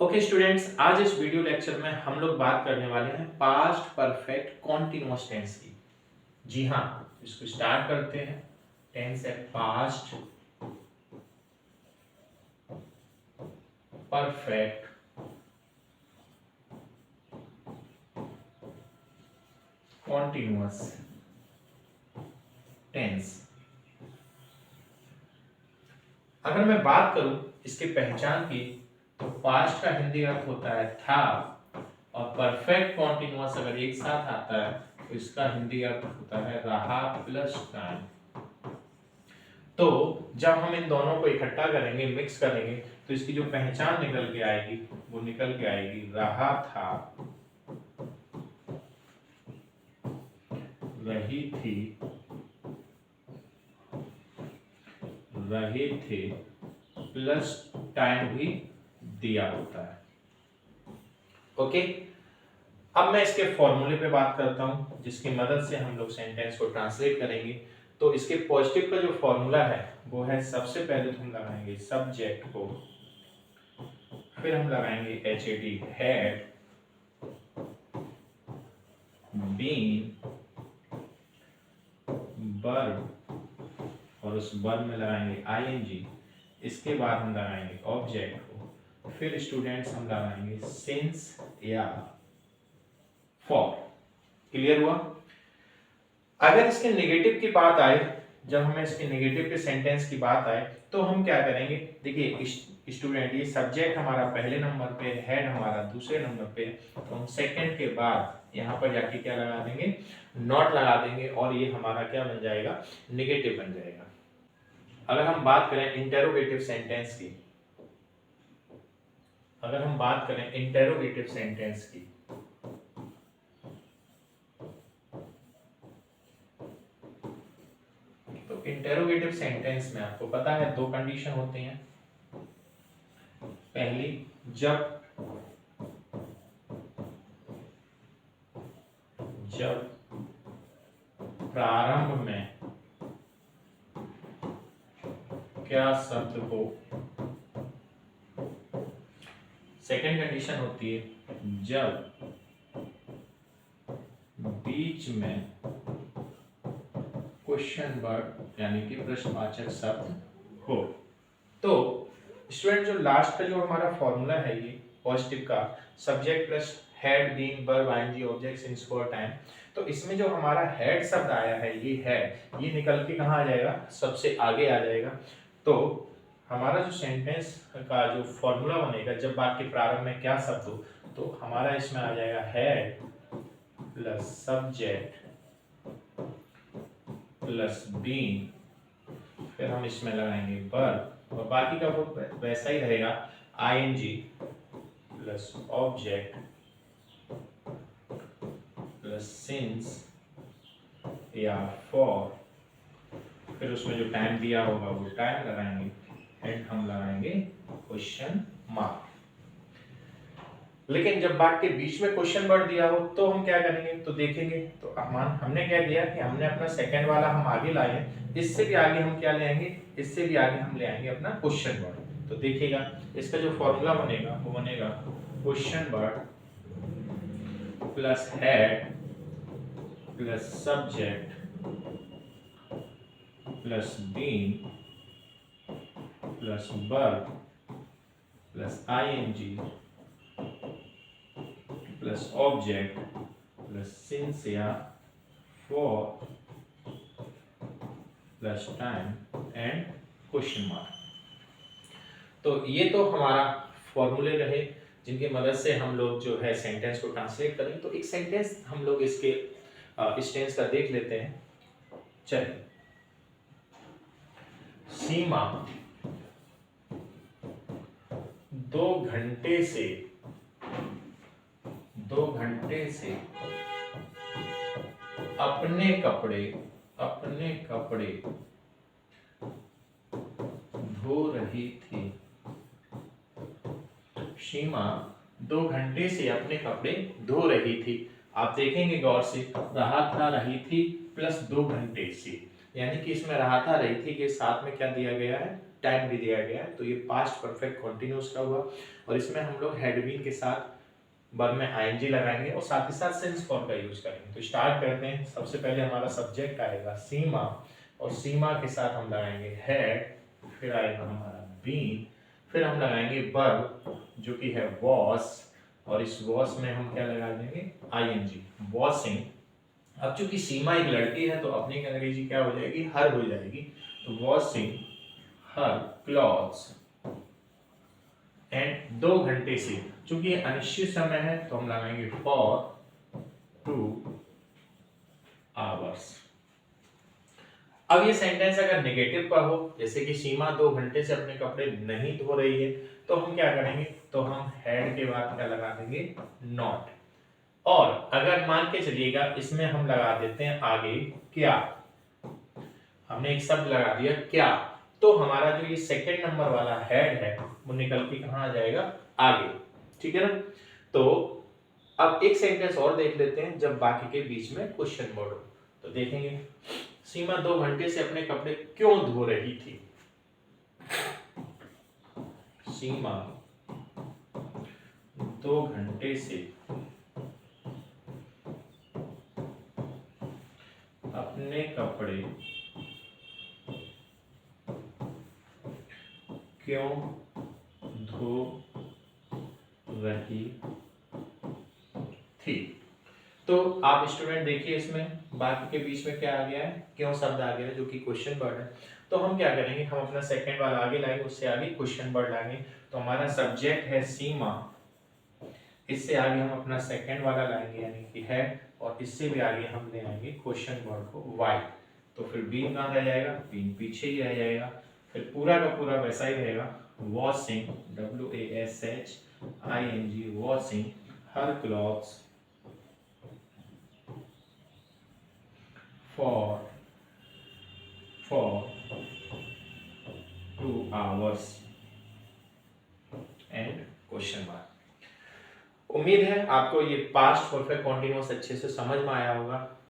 Okay students, आज इस video lecture में हम लोग बात करने वाले हैं पास्ट परफेक्ट कॉन्टिन्यूअस टेंस की। जी हाँ, इसको स्टार्ट करते हैं। टेंस है पास्ट परफेक्ट कॉन्टिन्यूअस टेंस। अगर मैं बात करूं इसके पहचान की, तो पास्ट का हिंदी अर्थ होता है था, और परफेक्ट कॉन्टिन्यूअस अगर एक साथ आता है तो इसका हिंदी अर्थ होता है रहा प्लस टाइम। तो जब हम इन दोनों को इकट्ठा करेंगे, मिक्स करेंगे, तो इसकी जो पहचान निकल के आएगी वो निकल के आएगी रहा था, रही थी, रहे थे, प्लस टाइम भी दिया होता है। ओके, अब मैं इसके फॉर्मूले पे बात करता हूं, जिसकी मदद से हम लोग सेंटेंस को ट्रांसलेट करेंगे। तो इसके पॉजिटिव का जो फॉर्मूला है वो है, सबसे पहले तो हम लगाएंगे सब्जेक्ट को, फिर हम लगाएंगे HAD हैड, बीन, वर्ब, और उस वर्ब में लगाएंगे ING। इसके बाद हम लगाएंगे ऑब्जेक्ट को, फिर स्टूडेंट्स हम लगाएंगे सिंस या फॉर। क्लियर हुआ? अगर इसके नेगेटिव की बात आए, जब हमें इसके नेगेटिव के सेंटेंस की बात आए, तो हम क्या करेंगे? देखिए स्टूडेंट, ये सब्जेक्ट हमारा पहले नंबर पे, हेड हमारा दूसरे नंबर पे, तो हम सेकंड के बाद यहाँ पर जाके क्या लगा देंगे? नॉट लगा देंगे, और ये हमारा क्या बन जाएगा? नेगेटिव बन जाएगा। अगर हम बात करें इंटेरोगेटिव सेंटेंस की, अगर हम बात करें इंटेरोगेटिव सेंटेंस की, तो इंटेरोगेटिव सेंटेंस में आपको पता है दो कंडीशन होती हैं। पहली, जब प्रारंभ में क्या शब्द हो। सेकंड कंडीशन होती है जब बीच में क्वेश्चन वर्ड यानी कि प्रश्नवाचक शब्द हो। तो स्टूडेंट, जो लास्ट का जो हमारा फॉर्मूला है ये पॉजिटिव का, subject plus head, being, verb, ING, object, since, for, time, तो इसमें जो हमारा हेड शब्द आया है, ये हेड, ये निकल के कहाँ आ जाएगा? सबसे आगे आ जाएगा। तो हमारा जो सेंटेंस का जो फॉर्मूला बनेगा, जब वाक्य प्रारंभ में क्या शब्द हो, तो हमारा इसमें आ जाएगा head plus subject plus being, फिर हम इसमें लगाएंगे वर्ब, और बाकी का वो वैसा ही रहेगा, ING plus object plus since या फॉर, फिर उसमें जो टाइम दिया होगा वो टाइम लगाएंगे, एंड हम लगाएंगे क्वेश्चन मार्क। लेकिन जब बात के बीच में क्वेश्चन वर्ड दिया हो तो हम क्या करेंगे? तो देखेंगे, तो हमने क्या किया कि हमने अपना सेकंड वाला हम आगे लाए हैं, इससे भी आगे हम क्या ले आएंगे? इससे भी आगे हम ले आएंगे अपना क्वेश्चन वर्ड। तो देखिएगा, इसका जो फॉर्मूला बनेगा वो बनेगा question word plus had plus subject plus been plus verb plus ING plus object plus since या for plus time and question mark. तो ये तो हमारा फॉर्मूले रहे, जिनकी मदद से हम लोग जो है सेंटेंस को ट्रांसलेट करें। तो एक सेंटेंस हम लोग इसके इस टेंस का देख लेते हैं। चलिए, सीमा 2 घंटे से अपने कपड़े धो रही थी। सीमा 2 घंटे से अपने कपड़े धो रही थी। आप देखेंगे गौर से, रहा था, रही थी प्लस 2 घंटे से, यानी कि इसमें रहा था, रही थी के साथ में क्या दिया गया है? टाइम भी दिया गया है, तो ये पास्ट परफेक्ट कंटिन्यूअस का हुआ। और इसमें हम लोग हैड बीन के साथ वर्ब में आईएनजी लगाएंगे और साथ ही साथ सिंस फॉर का यूज करेंगे। तो स्टार्ट करते हैं। सबसे पहले हमारा सब्जेक्ट आएगा सीमा, और सीमा के साथ हम लगाएंगे हैड, फिर आएगा हमारा बीन, फिर हम लगाएंगे वर्ब जो कि है वॉश, और इस वॉश में हम क्या लगा देंगे, आईएनजी, वॉशिंग। अब चूंकि सीमा एक लड़की है तो अपनी अंग्रेजी क्या हो जाएगी, हर हो जाएगी। तो वॉशिंग हर क्लॉथ्स एंड 2 घंटे से, चूंकि ये अनिश्चित समय है तो हम लगाएंगे फॉर 2 आवर्स। अब ये सेंटेंस अगर नेगेटिव का हो, जैसे कि सीमा 2 घंटे से अपने कपड़े नहीं धो रही है, तो हम क्या करेंगे, तो हम हैड के बाद क्या लगा देंगे, नॉट। और अगर मान के चलिएगा इसमें हम लगा देते हैं आगे क्या, हमने एक शब्द लगा दिया क्या, तो हमारा जो ये सेकंड नंबर वाला हेड है वो निकल के कहां आ जाएगा, आगे। ठीक है ना। तो अब एक सेंटेंस और देख लेते हैं जब बाकी के बीच में क्वेश्चन वर्ड हो। तो देखेंगे सीमा 2 घंटे से अपने कपड़े क्यों धो रही थी। सीमा 2 घंटे से अपने कपड़े क्यों धो रही थी। तो आप स्टूडेंट देखिए इसमें बाकी के बीच में क्या आ गया है, क्यों शब्द आ गया है जो कि क्वेश्चन वर्ड है। तो हम क्या करेंगे, हम अपना सेकंड वाला आगे लाएंगे, उससे आगे क्वेश्चन वर्ड लाएंगे। तो हमारा सब्जेक्ट है सीमा, इससे आगे हम अपना सेकंड वाला लाएंगे यानी कि है, और इससे भी आगे हम ले आएंगे क्वेश्चन वर्ड को वाई। तो फिर बीन कहाँ रह जाएगा, बीन पीछे ही रह जाएगा। फिर पूरा का पूरा वैसा ही रहेगा, washing WASHING washing her clothes for 2 hours and question mark. उम्मीद है आपको ये पास्ट परफेक्ट कॉन्टिन्यूअस अच्छे से समझ में आया होगा।